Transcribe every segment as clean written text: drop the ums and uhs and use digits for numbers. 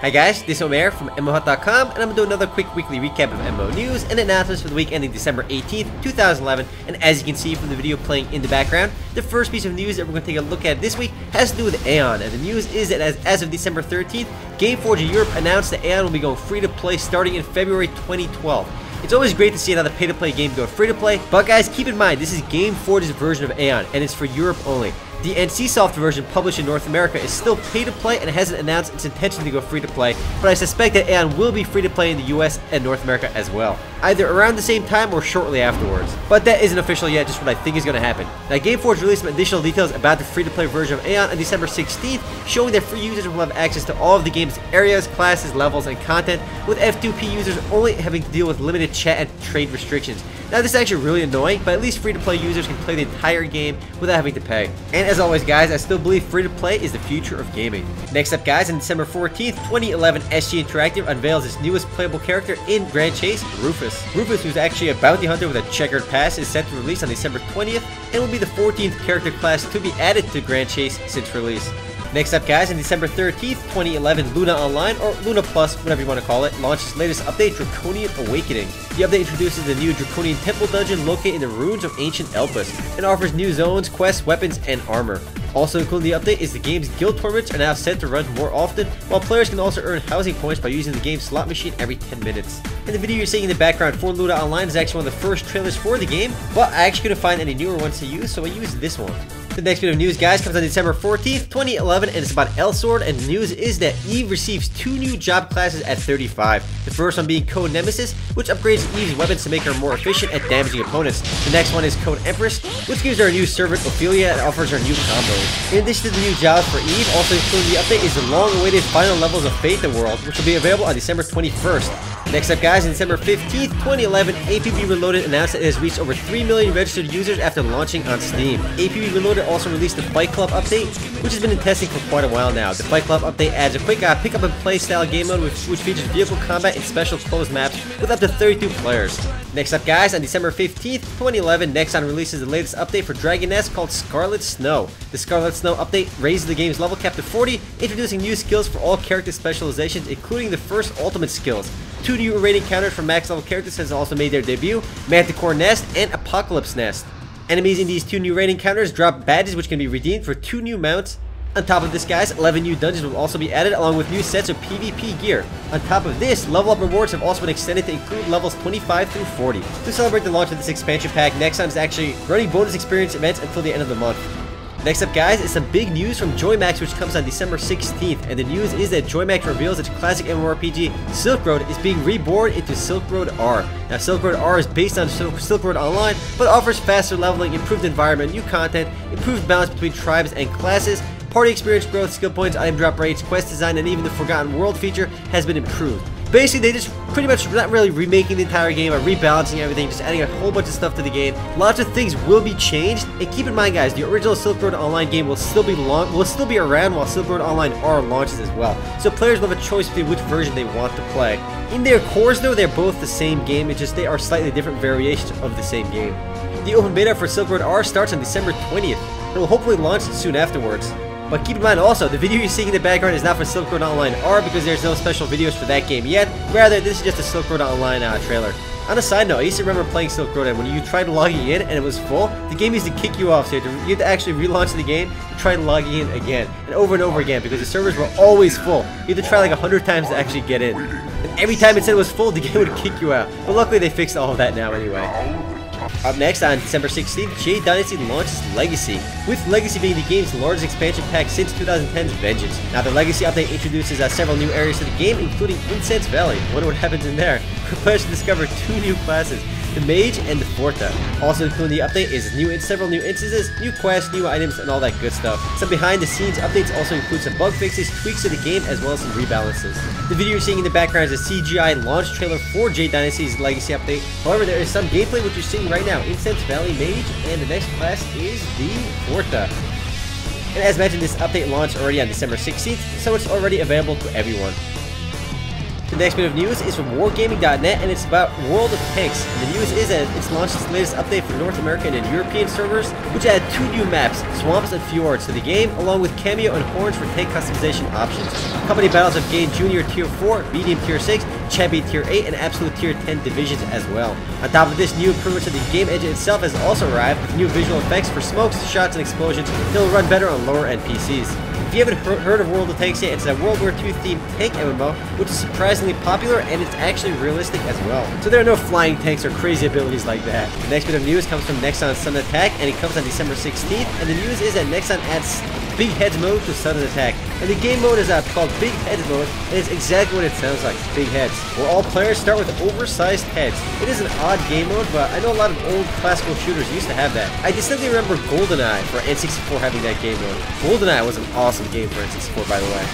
Hi guys, this is Omer from MMOHut.com, and I'm going to do another quick weekly recap of MMO news and announcements for the week ending December 18th, 2011, and as you can see from the video playing in the background, the first piece of news that we're going to take a look at this week has to do with Aion, and the news is that as of December 13th, Gameforge in Europe announced that Aion will be going free-to-play starting in February 2012. It's always great to see another pay-to-play game go free-to-play, but guys, keep in mind, this is Gameforge's version of Aion, and it's for Europe only. The NCSoft version published in North America is still pay-to-play and hasn't announced its intention to go free-to-play, but I suspect that Aion will be free-to-play in the US and North America as well, either around the same time or shortly afterwards. But that isn't official yet, just what I think is going to happen. Now, Gameforge released some additional details about the free-to-play version of Aion on December 16th, showing that free users will have access to all of the game's areas, classes, levels, and content, with F2P users only having to deal with limited chat and trade restrictions. Now, this is actually really annoying, but at least free-to-play users can play the entire game without having to pay. And as always, guys, I still believe free-to-play is the future of gaming. Next up, guys, on December 14th, 2011, SG Interactive unveils its newest playable character in Grand Chase, Rufus. Rufus, who's actually a bounty hunter with a checkered past, is set to release on December 20th, and will be the 14th character class to be added to Grand Chase since release. Next up, guys, on December 13th, 2011, Luna Online, or Luna Plus, whatever you want to call it, launched its latest update, Draconian Awakening. The update introduces the new Draconian Temple dungeon located in the ruins of ancient Elpis, and offers new zones, quests, weapons, and armor. Also including the update is the game's guild tournaments are now set to run more often, while players can also earn housing points by using the game's slot machine every 10 minutes. And the video you're seeing in the background for Luna Online is actually one of the first trailers for the game, but I actually couldn't find any newer ones to use, so I used this one. The next bit of news, guys, comes on December 14th, 2011, and it's about Elsword, and the news is that Eve receives 2 new job classes at 35. The first one being Code Nemesis, which upgrades Eve's weapons to make her more efficient at damaging opponents. The next one is Code Empress, which gives her a new servant Ophelia and offers her new combos. In addition to the new jobs for Eve, also including the update is the long-awaited final levels of Fate the World, which will be available on December 21st. Next up, guys, on December 15th, 2011, APB Reloaded announced that it has reached over 3 million registered users after launching on Steam. APB Reloaded also released the Fight Club update, which has been in testing for quite a while now. The Fight Club update adds a quick pick up and play style game mode which features vehicle combat and special closed maps with up to 32 players. Next up, guys, on December 15th, 2011, Nexon releases the latest update for Dragona called Scarlet Snow. The Scarlet Snow update raises the game's level cap to 40, introducing new skills for all character specializations, including the first ultimate skills. 2 new rating counters for max level characters has also made their debut, Manticore Nest and Apocalypse Nest. Enemies in these 2 new rating counters drop badges which can be redeemed for 2 new mounts. On top of this, guys, 11 new dungeons will also be added along with new sets of PvP gear. On top of this, level up rewards have also been extended to include levels 25 through 40. To celebrate the launch of this expansion pack, Nexon is actually running bonus experience events until the end of the month. Next up, guys, is some big news from Joymax, which comes on December 16th, and the news is that Joymax reveals its classic MMORPG, Silkroad, is being reborn into Silkroad-R. Now, Silkroad-R is based on Silkroad Online, but offers faster leveling, improved environment, new content, improved balance between tribes and classes, party experience growth, skill points, item drop rates, quest design, and even the Forgotten World feature has been improved. Basically, they just pretty much not really remaking the entire game or rebalancing everything, just adding a whole bunch of stuff to the game. Lots of things will be changed, and keep in mind, guys, the original Silkroad Online game will still be around while Silkroad Online R launches as well. So players will have a choice between which version they want to play. In their cores, though, they're both the same game. It's just they are slightly different variations of the same game. The open beta for Silkroad-R starts on December 20th, and will hopefully launch soon afterwards. But keep in mind also, the video you're seeing in the background is not for Silkroad Online R because there's no special videos for that game yet. Rather, this is just a Silkroad Online trailer. On a side note, I used to remember playing Silkroad, and when you tried logging in and it was full, the game used to kick you off, so you had to actually relaunch the game to try logging in again, and over again, because the servers were always full. You had to try like 100 times to actually get in. And every time it said it was full, the game would kick you out. But luckily they fixed all of that now anyway. Up next, on December 16th, Jade Dynasty launches Legacy, with Legacy being the game's largest expansion pack since 2010's Vengeance. Now, the Legacy update introduces several new areas to the game, including Incense Valley. I wonder what happens in there. Players can discover 2 new classes, the Mage and the Forta. Also including the update is several new instances, new quests, new items, and all that good stuff. Some behind-the-scenes updates also include some bug fixes, tweaks to the game, as well as some rebalances. The video you're seeing in the background is a CGI launch trailer for Jade Dynasty's Legacy update. However, there is some gameplay which you're seeing right now, Incense Valley Mage, and the next class is the Forta. And as mentioned, this update launched already on December 16th, so it's already available to everyone. The next bit of news is from wargaming.net, and it's about World of Tanks. And the news is that it's launched its latest update for North American and European servers, which add 2 new maps, Swamps and Fjords, to the game, along with Cameo and Horns for tank customization options. Company battles have gained Junior Tier 4, Medium Tier 6, Champion Tier 8, and Absolute Tier 10 divisions as well. On top of this, new improvements to the game engine itself has also arrived, with new visual effects for smokes, shots, and explosions that will run better on lower end PCs. If you haven't heard of World of Tanks yet, it's a World War II themed tank MMO, which is surprisingly popular, and it's actually realistic as well. So there are no flying tanks or crazy abilities like that. The next bit of news comes from Nexon's Sudden Attack, and it comes on December 16th, and the news is that Nexon adds Big Heads mode to Sudden Attack. And the game mode is called Big Heads mode, and it's exactly what it sounds like, Big Heads, where all players start with oversized heads. It is an odd game mode, but I know a lot of old classical shooters used to have that. I distinctly remember GoldenEye for N64 having that game mode. GoldenEye was an awesome game for N64, by the way.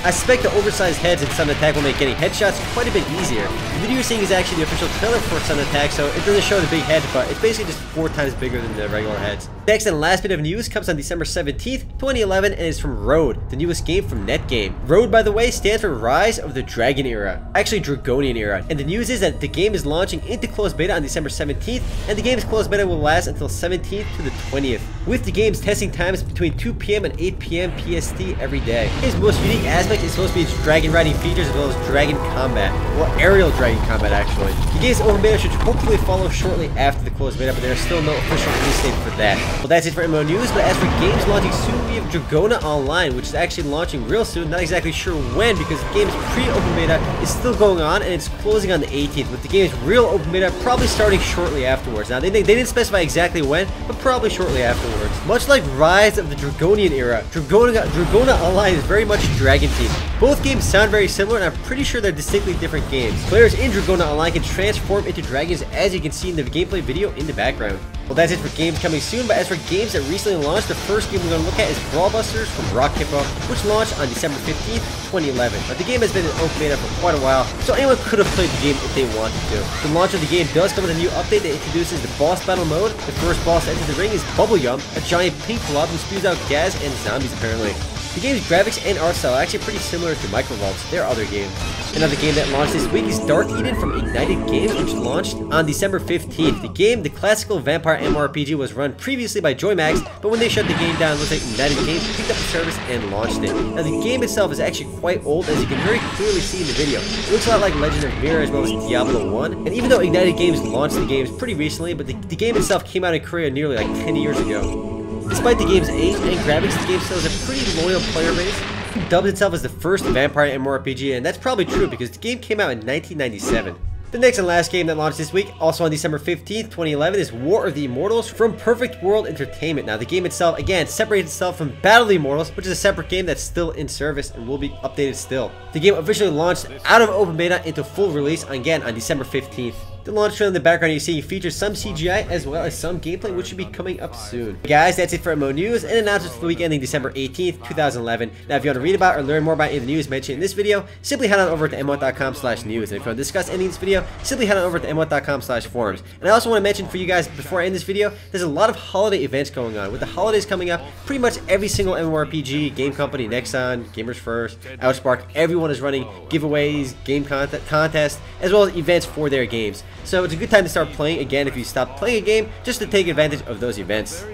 I suspect the oversized heads in Sudden Attack will make getting headshots quite a bit easier. The video you're seeing is actually the official trailer for Sudden Attack, so it doesn't show the big head, but it's basically just 4 times bigger than the regular heads. Next and last bit of news comes on December 17th, 2011, and is from Road, the newest game from NetGame. Road, by the way, stands for Rise of the Dragon Era, actually Dragonian Era, and the news is that the game is launching into closed beta on December 17th, and the game's closed beta will last until 17th to the 20th, with the game's testing times between 2 p.m. and 8 p.m. PST every day. Its most unique aspect is supposed to be its dragon riding features as well as dragon combat, or aerial dragon combat actually. The game's open beta should hopefully follow shortly after the closed beta, but there is still no official release date for that. Well, that's it for MMO news, but as for games launching soon, we have Dragona Online, which is actually launching real soon. Not exactly sure when, because the game's pre-open beta is still going on, and it's closing on the 18th, with the game's real open beta probably starting shortly afterwards. Now, they didn't specify exactly when, but probably shortly afterwards. Much like Rise of the Dragonian Era, Dragona Online is very much dragon themed. Both games sound very similar, and I'm pretty sure they're distinctly different games. Players in Dragona Online can transform into dragons, as you can see in the gameplay video in the background. Well, that's it for games coming soon, but as for games that recently launched, the first game we're going to look at is Brawlbusters from Rock Hippo, which launched on December 15th, 2011. But the game has been in open beta for quite a while, so anyone could have played the game if they wanted to. The launch of the game does come with a new update that introduces the boss battle mode. The first boss to enter the ring is Bubblegum, a giant pink blob who spews out gas and zombies apparently. The game's graphics and art style are actually pretty similar to Microvault's, their other game. Another game that launched this week is Darkeden from Ignited Games, which launched on December 15th. The game, the classical vampire MMORPG, was run previously by JoyMax, but when they shut the game down, it looks like Ignited Games picked up the service and launched it. Now, the game itself is actually quite old, as you can very clearly see in the video. It looks a lot like Legend of Mirror as well as Diablo 1, and even though Ignited Games launched the games pretty recently, but the game itself came out in Korea nearly like 10 years ago. Despite the game's age and graphics, the game still has a pretty loyal player base. It dubbed itself as the first vampire MMORPG, and that's probably true because the game came out in 1997. The next and last game that launched this week, also on December 15th, 2011, is War of the Immortals from Perfect World Entertainment. Now, the game itself, again, separates itself from Battle of the Immortals, which is a separate game that's still in service and will be updated still. The game officially launched out of open beta into full release, again, on December 15th. The launch trailer in the background you see features some CGI as well as some gameplay, which should be coming up soon. Guys, that's it for MMO news and announcements for the week ending December 18th, 2011. Now, if you want to read about or learn more about any of the news mentioned in this video, simply head on over to MMOHut.com/news. And if you want to discuss any of this video, simply head on over to MMOHut.com/forums. And I also want to mention for you guys before I end this video, there's a lot of holiday events going on. With the holidays coming up, pretty much every single MMORPG, game company, Nexon, Gamers First, Outspark, everyone is running giveaways, game contests, as well as events for their games. So it's a good time to start playing again if you stop playing a game, just to take advantage of those events.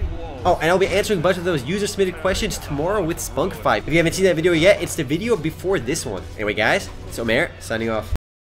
Oh, and I'll be answering a bunch of those user-submitted questions tomorrow with Spunkfight. If you haven't seen that video yet, it's the video before this one. Anyway, guys, it's Omer, signing off.